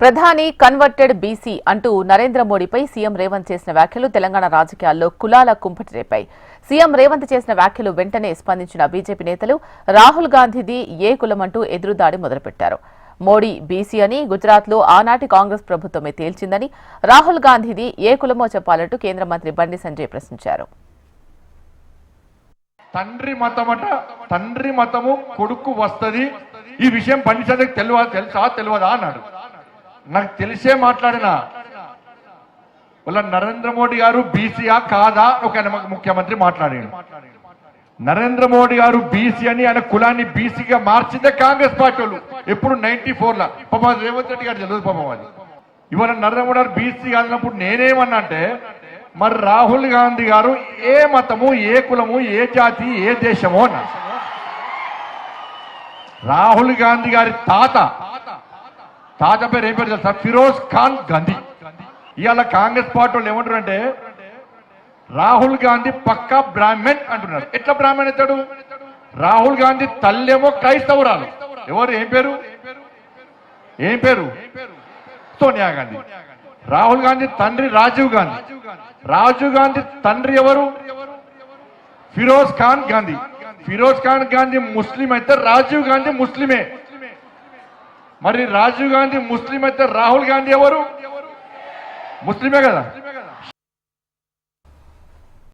ప్రధాని converted BC అంటూ Narendra మోడీపై CM Revanth చేసిన వ్యాఖ్యలు తెలంగాణ రాజకీయాల్లో కులాల కుంపటి రేపాయి. సీఎం రేవంత్ చేసిన వ్యాఖ్యలు వెంటనే స్పందించిన బీజేపీ నేతలు రాహుల్ గాంధీది ఏ కులమంటూ ఎదురుదాడి మొదలుపెట్టారు. మోడీ బీసీ అని గుజరాత్లో ఆనాటి కాంగ్రెస్ ప్రభుత్వమే తేల్చిందని, రాహుల్ గాంధీది ఏ కులమో చెప్పాలంటూ కేంద్ర మంత్రి బండి సంజయ్ ప్రశ్నించారు. తండ్రి మతము కొడుకు వస్తది, ఈ విషయం బండి సంజయ్ తెలియదా అన్నాడు. నాకు తెలిసే మాట్లాడినా వాళ్ళ నరేంద్ర మోడీ గారు బీసీయా కాదా ఒక ముఖ్యమంత్రి మాట్లాడాడు. నరేంద్ర మోడీ గారు బీసీ అని ఆయన కులాన్ని బీసీగా మార్చిందే కాంగ్రెస్ పార్టీ వాళ్ళు. ఎప్పుడు 94లో పాపం రేవంత్ రెడ్డి గారు తెలియదు పాపం అది. ఇవాళ నరేంద్ర మోడీ గారు బీసీ కాదినప్పుడు నేనేమన్నా అంటే మరి రాహుల్ గాంధీ గారు ఏ మతము, ఏ కులము, ఏ జాతి, ఏ దేశమో అన్న. రాహుల్ గాంధీ గారి తాత పేరు ఏం పేరు తెలుసా? ఫిరోజ్ ఖాన్ గాంధీ. ఇవాళ కాంగ్రెస్ పార్టీ వాళ్ళు ఏమంటారు అంటే రాహుల్ గాంధీ పక్కా బ్రాహ్మణ్ అంటున్నారు. ఎట్లా బ్రాహ్మణ్ అవుతాడు? రాహుల్ గాంధీ తల్లేమో క్రైస్తవురాలు. ఎవరు? ఏం పేరు? సోనియా గాంధీ. రాహుల్ గాంధీ తండ్రి రాజీవ్ గాంధీ తండ్రి ఎవరు? ఫిరోజ్ ఖాన్ గాంధీ. ఫిరోజ్ ఖాన్ గాంధీ ముస్లిం అయితే రాజీవ్ గాంధీ ముస్లిమే. మరి రాజీవ్ గాంధీ ముస్లిం అయితే రాహుల్ గాంధీ ఎవరు? ముస్లిమే కదా.